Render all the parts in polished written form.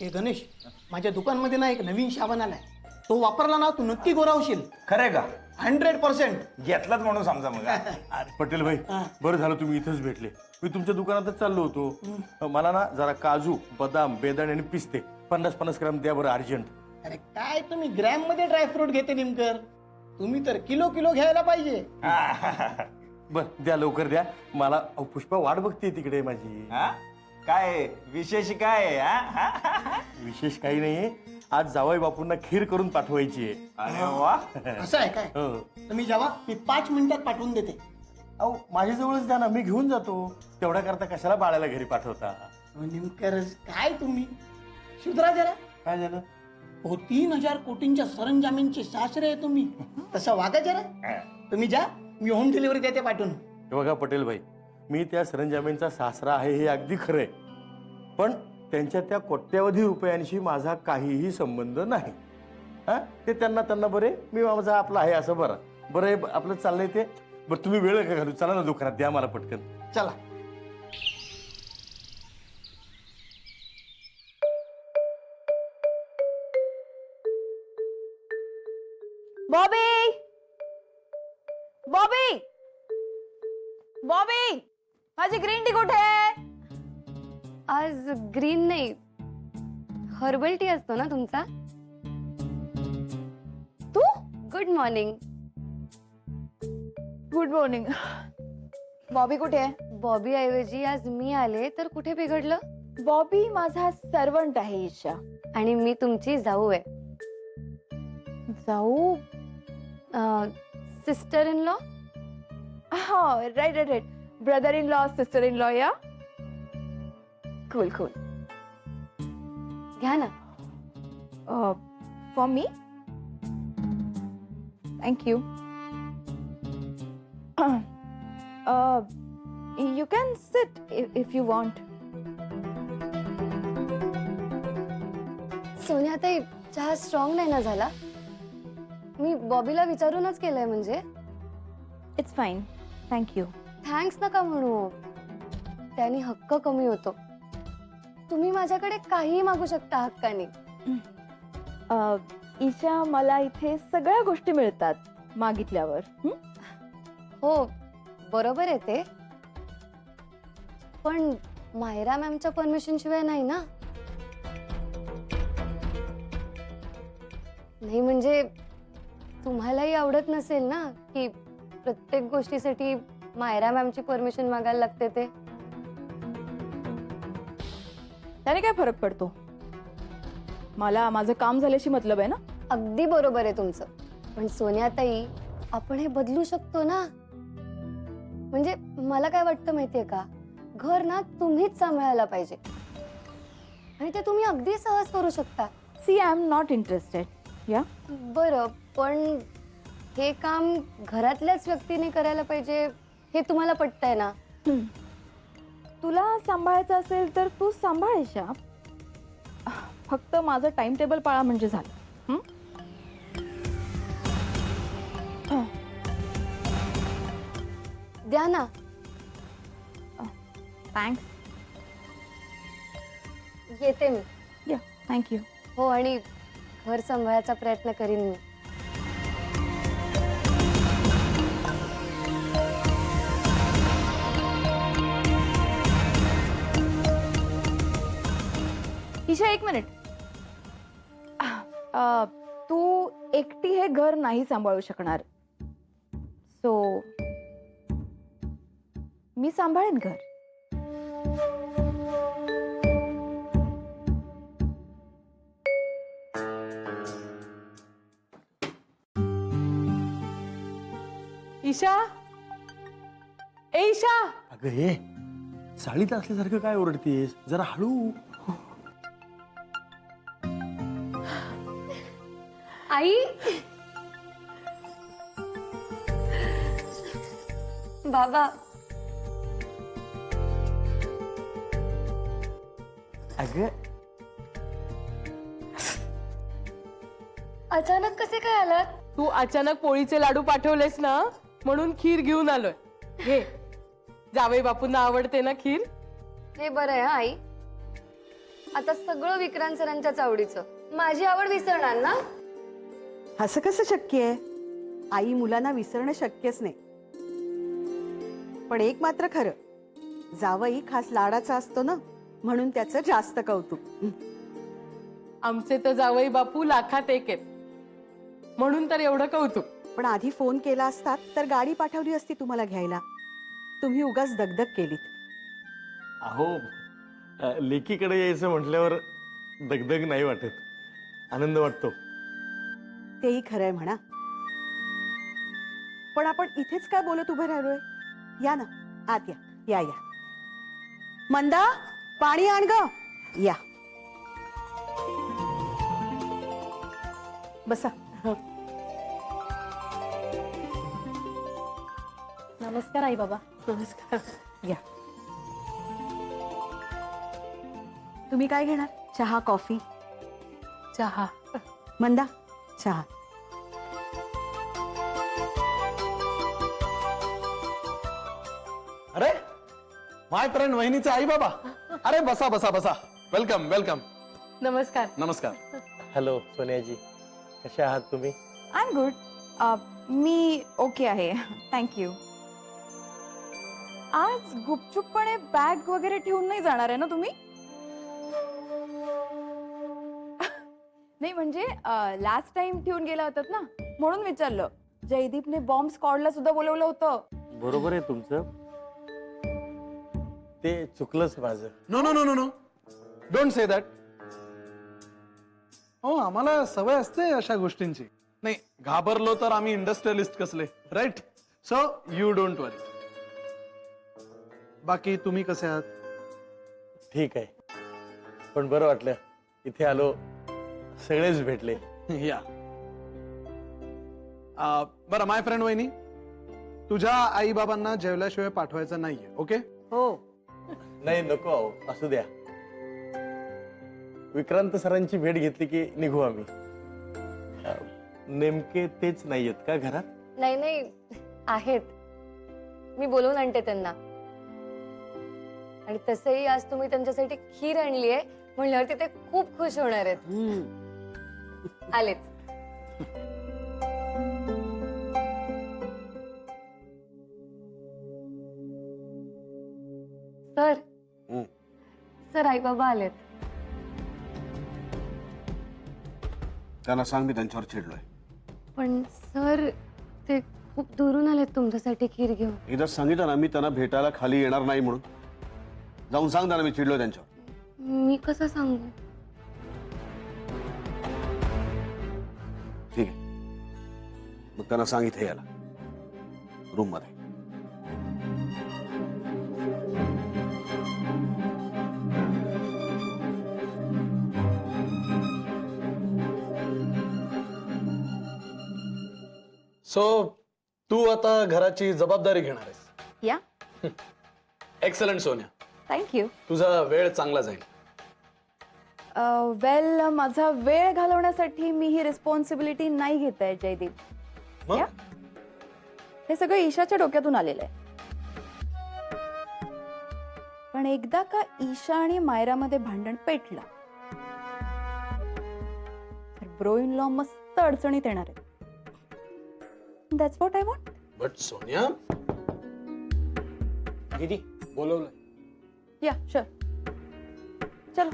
ए गणेश, माझ्या दुकानमध्ये ना एक नवीन साबण आलाय, तो वापरला ना तू नक्की गोरा होशील. खरंय का? 100%. घेतलाच म्हणून समजा मग. अरे पटेल भाई, बरं झालं तुम्ही इथंच भेटले. मी तुमच्या दुकानातच चाललो होतो. मला ना जरा काजू, बदाम, बेदाणे आणि पिस्ते 50-50 ग्राम द्या बरं, अर्जंट. अरे काय तुम्ही ग्रॅम मध्ये ड्रायफ्रूट घेते नेमकर, तुम्ही तर किलो किलो घ्यायला पाहिजे. बर द्या, लवकर द्या मला. पुष्पा वाट बघते तिकडे माझी. हा? काय विशेष काय आहे, हा? विशेष काही नाहीये, आज जावई बापूंना खीर करून पाठवायची आहे. अरे वा. असं आहे काय? हो. तुम्ही जावा, मी 5 मिनिटात पाठवून देते. अहो माझ्याजवळच द्या ना, मी घेऊन जातो. तेवढ्या करता कशाला बाळाला घरी पाठवता? नेमकर काय तुम्ही सुधरा जरा. काय झालं? हो, 3000 कोटींच्या सरंजामींचे सासरे आहे तुम्ही, तसं वागा जरा. तुम्ही जा, मी होम डिलिव्हरी देते पाठवून. हे बघा पटेल भाई, मी त्या सरंजामींचा सासरा आहे हे अगदी खरंय, पण त्यांच्या त्या कोट्यावधी रुपयांशी माझा काहीही संबंध नाही. हा, ते त्यांना बरे, मी माझा आपला आहे असं. बरं बरं हे आपलं चाललंय ते. बरं तुम्ही वेळ का घालू, चला ना दुकानात, द्या मला पटकन. चला. बॉबी, बॉबी, बॉबी, माझी ग्रीन टी कुठे आहे? आज ग्रीन नाही, हर्बल टी असतो ना तुमचा. तू? Good morning. Good morning. Bobby कुठे आहे? बॉबी ऐवजी आज मी आले तर कुठे बिघडलं? बॉबी माझा सर्वंट आहे ईशा. आणि मी तुमची जाऊ आहे. जाऊ? Sister in law. हा, right right right. Brother in law, sister in law. Yeah cool cool. घ्या ना. For me. Thank you. You can sit if you want. Sonia ताई, चहा स्ट्रॉंग नाही ना झाला? मी बॉबीला विचारूनच केलंय. म्हणजे It's fine. Thank you. Thanks नका म्हणू, त्याने हक्क कमी होतो. तुम्ही माझ्याकडे काहीही मागू शकता हक्काने. ईशा, मला इथे सगळ्या गोष्टी मिळतात मागितल्यावर. हो बरोबर आहे ते, पण मायरा मॅमच्या परमिशन शिवाय नाही ना. नाही म्हणजे तुम्हालाही आवडत नसेल ना की प्रत्येक गोष्टीसाठी मायरा मॅमची परमिशन मागायला लागते. ते त्याने काय फरक पडतो? मला माझं काम झाल्याशी मतलब आहे ना. अगदी बरोबर आहे तुमचं, पण सोनिया ताई, आपण हे बदलू शकतो ना. म्हणजे मला काय वाटतं माहितीये का, घर ना तुम्हीच सांभाळायला पाहिजे, आणि ते तुम्ही अगदी सहज करू शकता. See, I am not interested. या बरं, पण हे काम घरातल्याच व्यक्तीने करायला पाहिजे हे तुम्हाला पटतंय ना? तुला सांभाळायचं असेल तर तू सांभाळ ईशा. फक्त माझं टाइम टेबल पाळा म्हणजे झालं. द्या ना. थँक्स. येते मी. या, थँक्यू. हो, आणि घर सांभाळायचा प्रयत्न करीन मी. ईशा, एक मिनिट. तू एकटी हे घर नाही सांभाळू शकणार, सो मी सांभाळेन घर. ईशा, ए ईशा. अगं हे साळीत असल्यासारखं काय ओरडतेस, जरा हळू. आई, बाबा. अगं अचानक कसे काय आलात? तू अचानक पोळीचे लाडू पाठवलेस ना, म्हणून खीर घेऊन आलोय. घे, जावई बापूंना आवडते ना खीर. हे बरं आहे. आई, आता सगळं विक्रांत सरांच्याच आवडीचं. माझी आवड विसरणार ना? असं कसं शक्य आहे? आई मुलांना विसरणं शक्यच नाही. पण एक मात्र खरं, जावई खास लाडाचा असतो ना, म्हणून त्याचं जास्त कौतुक. आमचे तर जावई बापू लाखात एक आहेत, म्हणून तर एवढं कौतुक. पण आधी फोन केला असतात तर गाडी पाठवली असती तुम्हाला घ्यायला. तुम्ही उगाच दगदग केलीत. अहो लेकीकडे यायचं म्हटल्यावर दगदग नाही वाटत, आनंद वाटतो. तेही खरंय म्हणा. पण आपण इथेच काय बोलत उभं राहिलोय? या ना आत या. या या मंदा, पाणी आण ग. या बसा. नमस्कार आई बाबा. नमस्कार. या. तुम्ही काय घेणार? चहा, कॉफी? चहा. मंदा चहा. अरे माय फ्रेंड वहिनीचे आई बाबा. अरे बसा बसा बसा. Welcome welcome. नमस्कार. नमस्कार. हॅलो सोनियाजी, कशा आहात तुम्ही? I am good. Me okay आहे, थँक्यू. आज गुपचूपपणे बॅग वगैरे ठेवून नाही जाणार आहे ना तुम्ही? नाही म्हणजे लास्ट टाइम ठेवून गेला होतात ना, म्हणून विचारलं. जयदीपने बॉम्ब स्क्वॉडला सुद्धा बोलवलं होतं. बरोबर आहे तुमचं, ते चुकलंच माझं. No no no no no don't say that. हो आम्हाला सवय असते अशा गोष्टींची. नाही घाबरलो तर आम्ही इंडस्ट्रियलिस्ट कसले, राईट? सो यू डोंट वरी. बाकी तुम्ही कसे आहात? ठीक आहे, पण बरं वाटलं इथे आलो, सगळेच भेटले. या बरं माय फ्रेंड वहिनी, तुझ्या आई बाबांना जेवल्याशिवाय पाठवायचं नाहीये. ओके? हो. नाही नको अहो, असू द्या. विक्रांत सरांची भेट घेतली की निघू आम्ही. नेमके तेच नाही आहेत का घरात? नाही नाही आहेत. मी बोलवून आणते त्यांना. आणि तसंही आज तुम्ही त्यांच्यासाठी खीर आणली आहे म्हणल्यावरती ते खूप खुश होणार आहेत. आलेच. सर सर आई बाबा आलेत. त्यांना सांग मी त्यांच्यावर चिडलोय. पण सर ते खूप दुरून आलेत तुमच्यासाठी खीर घेऊन. एकदा सांगितलं ना मी त्यांना भेटायला खाली येणार नाही म्हणून. जाऊन सांग त्यांना मी चिडलोय त्यांच्यावर. मी कसं सांगू? ठीक आहे, मग त्यांना सांग इथे यायला रूम मध्ये. सो तू आता घराची जबाबदारी घेणार आहेस. या. Excellent Sonia, thank you. तुझा वेळ चांगला जाईल. वेल माझा वेळ घालवण्यासाठी मी ही रिस्पॉन्सिबिलिटी नाही घेत आहे जयदीप. मग? या. हे सगळं ईशाच्या डोक्यातून आलेलं आहे. पण एकदा का ईशा आणि मायरामध्ये भांडण पेटलं तर ब्रो इन लॉ मस्त अडचणीत येणार आहे. That's what I want. But Sonia दीदी बोलवलंय. या शुअर. चलो.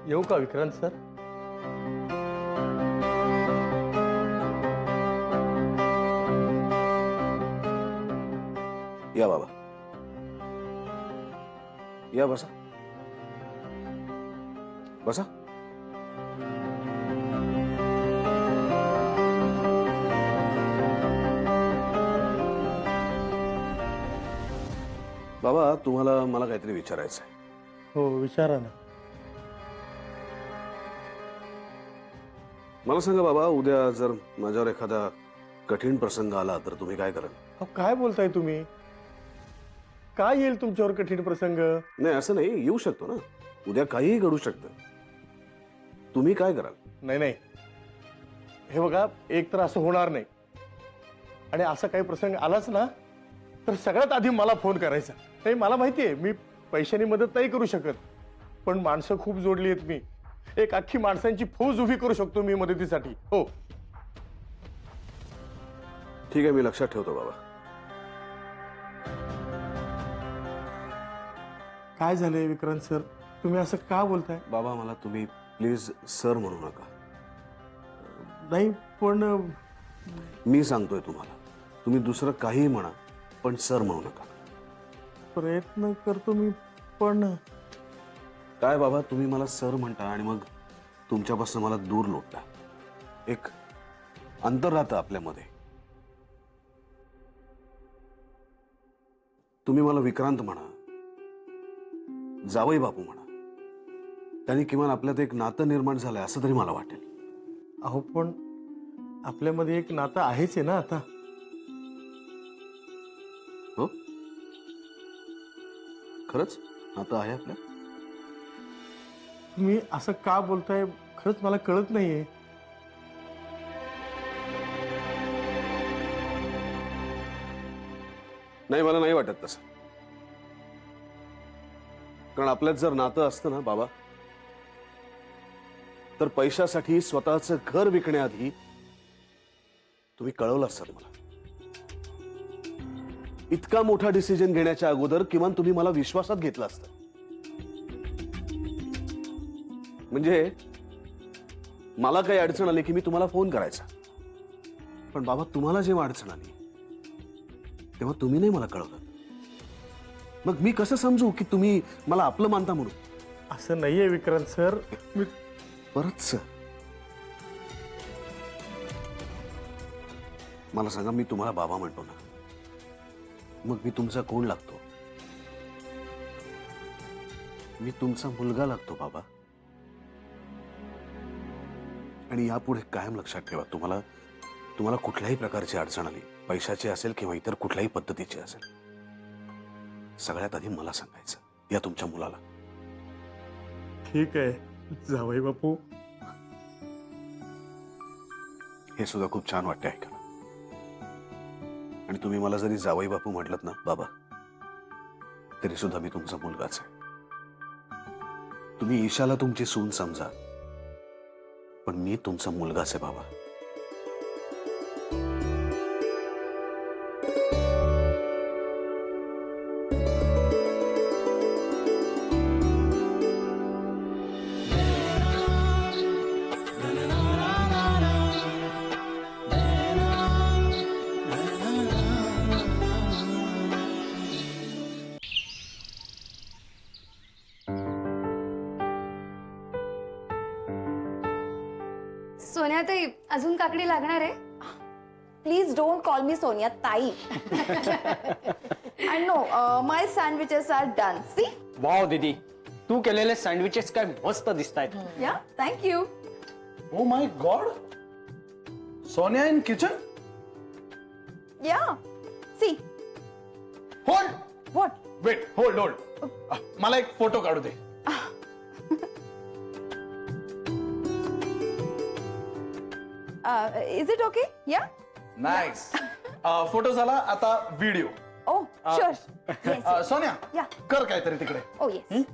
येऊ का विक्रांत सर? या बाबा या. बसा बसा. बाबा तुम्हाला मला काहीतरी विचारायचं आहे. हो विचारा ना. मला सांगा बाबा, उद्या जर माझ्यावर एखादा कठीण प्रसंग आला तर तुम्ही काय कराल? अहो काय बोलताय तुम्ही? काय येईल तुमच्यावर कठीण प्रसंग? नाही असं नाही, येऊ शकतो ना. उद्या काहीही घडू शकतं. तुम्ही काय कराल? नाही नाही, हे बघा, एक तर असं होणार नाही आणि असा काही प्रसंग आलाच ना तर सगळ्यात आधी मला फोन करायचा. नाही मला माहिती आहे मी पैशाने मदत नाही करू शकत, पण माणसं खूप जोडली आहेत मी. एक अख्खी माणसांची फौज उभी करू शकतो मी मदतीसाठी. हो ठीक आहे, मी लक्षात ठेवतो बाबा. काय झालंय विक्रांत सर, तुम्ही असं का बोलताय? बाबा मला तुम्ही प्लीज सर म्हणू नका. नाही पण मी सांगतोय तुम्हाला, तुम्ही दुसरं काहीही म्हणा पण सर म्हणू नका. प्रयत्न करतो मी, पण काय बाबा, तुम्ही मला सर म्हणता आणि मग तुमच्यापासून मला दूर लोटता. एक अंतर राहतं आपल्यामध्ये. तुम्ही मला विक्रांत म्हणा, जावई बापू म्हणा, त्यांनी किमान आपल्यात एक नातं निर्माण झालंय असं तरी मला वाटेल. अहो पण आपल्यामध्ये एक नातं आहेच आहे ना आता. हो, खरंच नातं आहे आपल्या. तुम्ही असं का बोलताय खरंच मला कळत नाहीये. नाही, मला नाही वाटत तसं. कारण आपल्यात जर नातं असतं ना बाबा, तर पैशासाठी स्वतःचं घर विकण्याआधी तुम्ही कळवलं असतं मला. इतका मोठा डिसिजन घेण्याच्या अगोदर किमान तुम्ही मला विश्वासात घेतलं असतं. म्हणजे मला काही अडचण आली की मी तुम्हाला फोन करायचा, पण बाबा तुम्हाला जेव्हा अडचण आली तेव्हा तुम्ही नाही मला कळवलं. मग मी कसं समजू की तुम्ही मला आपलं मानता म्हणून? असं नाहीये विक्रांत सर. मी परत सर, मला सांगा, मी तुम्हाला बाबा म्हणतो ना, मग मी तुमचा कोण लागतो? मी तुमचा मुलगा लागतो बाबा. आणि यापुढे कायम लक्षात ठेवा, तुम्हाला कुठल्याही प्रकारची अडचण आली, पैशाची असेल किंवा इतर कुठल्याही पद्धतीची असेल, सगळ्यात आधी मला सांगायचं, या तुमच्या मुलाला. ठीक आहे जावई बापू. हे सुद्धा खूप छान वाटते ऐकायला. आणि तुम्ही मला जरी जावई बापू म्हटलत ना बाबा, तरी सुद्धा मी तुमचा मुलगाच आहे. तुम्ही ईशाला तुमची सून समजा, पण मी तुमचा मुलगाच आहे बाबा. सोन्याताई, अजून काकडी लागणार आहे? Please don't call me Sonia ताई. I know my sandwiches are done. See wow दीदी, तू केलेले सँडविचेस काय मस्त दिसतायत. Yeah thank you. Oh my God, Sonia in kitchen. Yeah see hold, what. Wait, hold. मला एक फोटो काढू दे. Is it okay? Yeah nice. Photo झाला, आता video. Oh sure. Sonia, Yeah. कर काहीतरी तिकडे. Oh yes.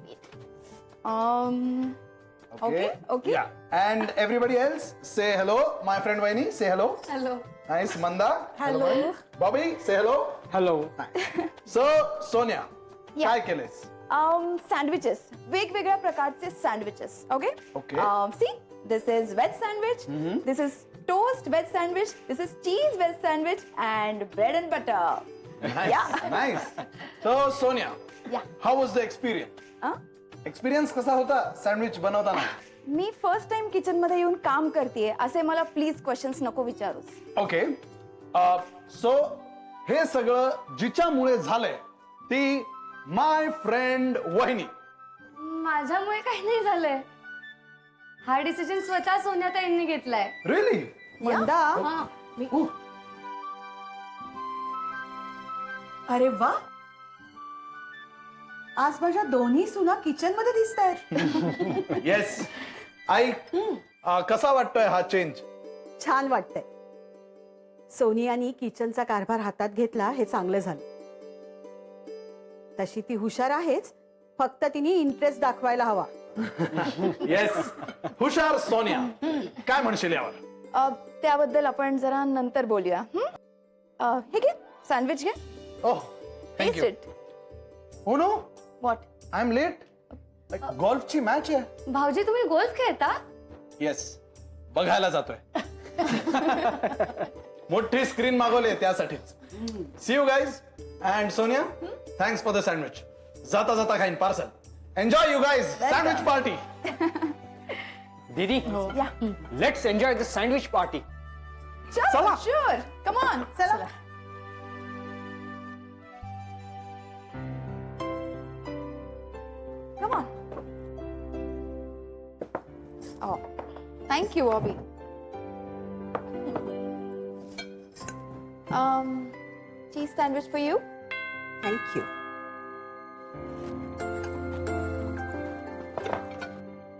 Okay, okay. Yeah. And everybody else, say hello. My friend Vaini, say hello. Hello. Nice. Manda. Hello. Bobby, say hello. Hello. So, Sonia, Yeah. काय केलेस? Sandwiches, वेगवेगळ्या प्रकारचे sandwiches. Okay Okay. See this is veg sandwich, this is toast veg sandwich, this is cheese veg sandwich and bread and butter. Nice. Nice. So, Sonia, Yeah. how was the experience? Experience कसा होता sandwich बनवताना? मी first time kitchen मध्ये येऊन काम करतेय, असे मला please questions नको विचारूस. ओके. सो हे सगळं जिच्यामुळे झालंय ती माय फ्रेंड वहिनी. माझ्यामुळे काही नाही झालंय. हा डिसिजन स्वतः सोन्याताईंनी घेतलाय. रिअली? मंदा, हा. अरे वा, आज माझ्या दोन्ही सुना किचन मध्ये दिसत आहेत. येस. आई, कसा वाटतोय हा चेंज? छान वाटतंय. सोनियानी किचनचा कारभार हातात घेतला हे चांगलं झालं. तशी ती हुशार आहेच, फक्त तिने इंटरेस्ट दाखवायला हवा. येस, हुशार सोनिया. काय म्हणशील यावर? त्याबद्दल आपण जरा नंतर बोलूया. हे घे सँडविच घे. Oh, thank you. हो no, what? I am late. गोल्फची मॅच आहे. भाऊजी तुम्ही गोल्फ खेळता? येस, बघायला जातोय. मोठी स्क्रीन मागवली त्यासाठीच. See you guys. And Sonia, thanks for the sandwich. जाता जाता खाईन parcel. Enjoy you guys, sandwich party. दीदी let's enjoy the sandwich party. चला शुअर, कम ऑन चला. Come on. Oh, thank you, Bobby. Cheese sandwich for you. Thank you.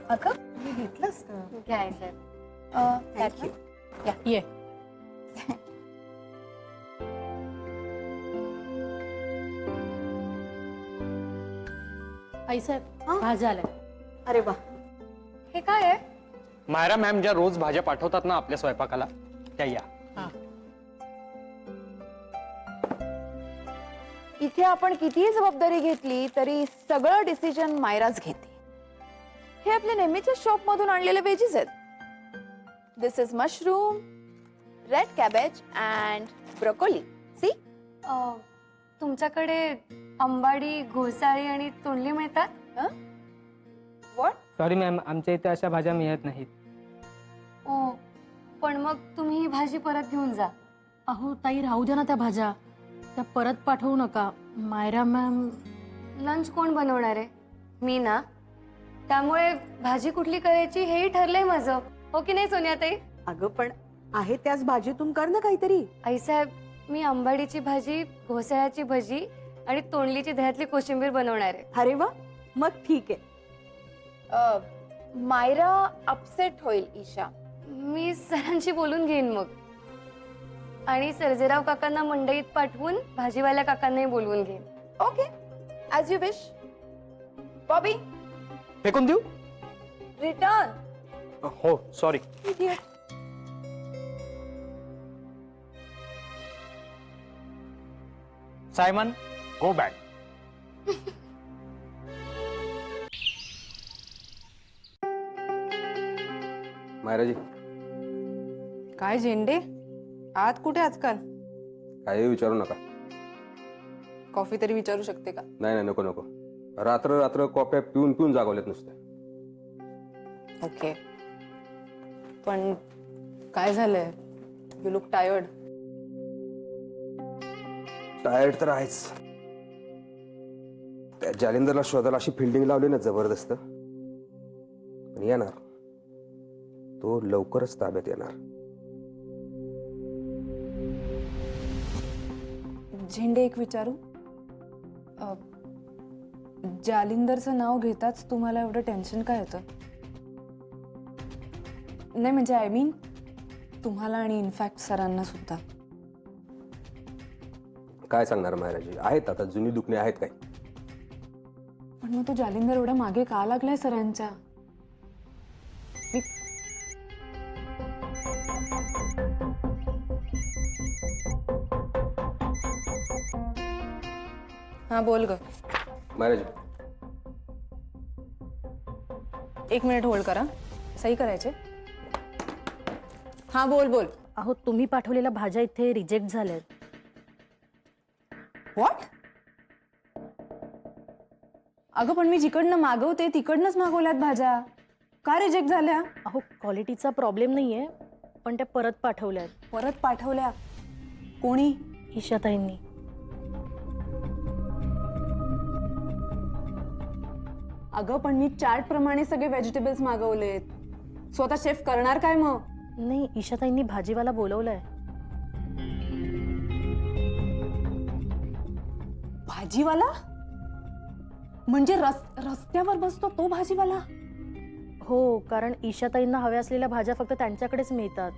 अगं, मी घेतलंस का? घ्या साहेब. थँक्यू. ये. आई साहेब भाज्या आल्या. अरे वा, हे काय आहे? मायरा मॅम ज्या रोज भाज्या पाठवतात ना आपल्या स्वयंपाकाला त्या या. इथे आपण कितीही जबाबदारी घेतली तरी सगळं डिसिजन मायराच घेते. हे आपल्या नेहमीच्या शॉप मधून आणलेले वेजीस आहेत. This is mushroom, red cabbage and broccoli. See, तुमच्याकडे अंबाडी, घोसाळी आणि तोंडली मिळतात? व्हॉट? सॉरी मॅम, आमच्या इथे अशा भाज्या मिळत नाहीत. ओ, पण मग तुम्ही ही भाजी परत घेऊन जा. अहो ताई, राहू द्या ना त्या भाज्या. त्या परत पाठवू नका. मायरा मॅम. लंच कोण बनवणार आहे? मी ना. त्यामुळे भाजी कुठली करायची हेही ठरलंय माझं. हो की नाही सोनियाताई? अगं पण आहे त्याच भाजीतून कर ना काहीतरी. आईसाहेब, मी अंबाडीची भाजी, घोसाळ्याची भजी आणि तोंडलीची दह्यातली कोशिंबीर बनवणार आहे. अरे वा, मग ठीक आहे. मायरा अपसेट होईल ईशा. मी सरांशी बोलून घेईन मग. आणि सर्जेराव काकांना मंडईत पाठवून भाजीवाल्या काकांनाही बोलवून घेईन. Okay, as you wish. Bobby, फेकून देऊ? रिटर्न. हो सॉरी. Simon, go back. मायराजी, काय झेंडे आत कुठे आजकाल? काही विचारू नका. कॉफी तरी विचारू शकते का? नाही नाही, नको नको. रात्र रात्र कॉप्या पिऊन पिऊन जागवलेत नुसते. ओके, पण काय झालंय? You look tired. टायर्ड तर आहेच. त्या जालिंदरला शोधायला अशी फिल्डिंग लावली ना जबरदस्त. पण येणार तो, लवकरच ताब्यात येणार. झेंडे, एक विचारू? जालिंदरचं नाव घेताच तुम्हाला एवढं टेन्शन काय होतं? नाही म्हणजे आय मीन तुम्हाला आणि इनफॅक्ट सरांना सुद्धा. काय सांगणार मायराजी, आहेत आता जुनी दुखणे आहेत काय. पण मग तो जालिंदर एवढ्या मागे का लागलाय सरांच्या? हा बोल ग. मायराजी, एक मिनिट होल्ड करा, सही करायचे. हा बोल बोल. अहो तुम्ही पाठवलेल्या भाज्या इथे रिजेक्ट झाल्यात. व्हॉट? अगं पण मी जिकडनं मागवते तिकडनंच मागवल्यात भाज्या. का रिजेक्ट झाल्या? अहो क्वालिटीचा प्रॉब्लेम नाहीये, पण त्या परत पाठवल्यात. परत पाठवल्या? कोणी? ईशाताईंनी. अगं पण मी चार्ट प्रमाणे सगळे व्हेजिटेबल्स मागवलेत. स्वतः शेफ करणार काय मग? नाही, ईशाताईंनी भाजीवाला बोलवलाय. भाजीवाला? म्हणजे रस्त्यावर बसतो तो भाजीवाला? हो, कारण ईशाताईंना हव्या असलेल्या भाज्या फक्त त्यांच्याकडेच मिळतात.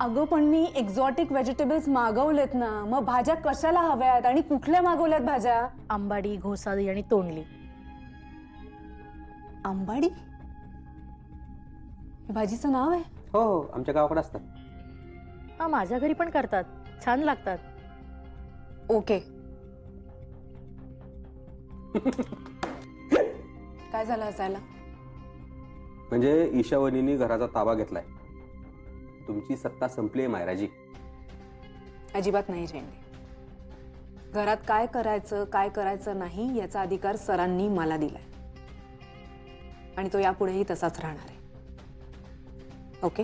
अगं पण मी एक्झॉटिक व्हेजिटेबल्स मागवलेत ना, मग भाज्या कशाला हव्यात आणि कुठल्या मागवल्यात भाज्या? आंबाडी, घोसाळी आणि तोंडली. आंबाडी? हे भाजीचं नाव आहे? हो हो आमच्या गावाकडे असतात. हा, माझ्या घरी पण करतात, छान लागतात. ओके. काय झालं हसायला? म्हणजे ईशावनीने घराचा ताबा घेतलाय. तुमची सत्ता संपली आहे मायराजी. अजिबात नाही झेंडे. घरात काय करायचं नाही याचा अधिकार सरांनी मला दिलाय आणि तो यापुढेही तसाच राहणार आहे. ओके.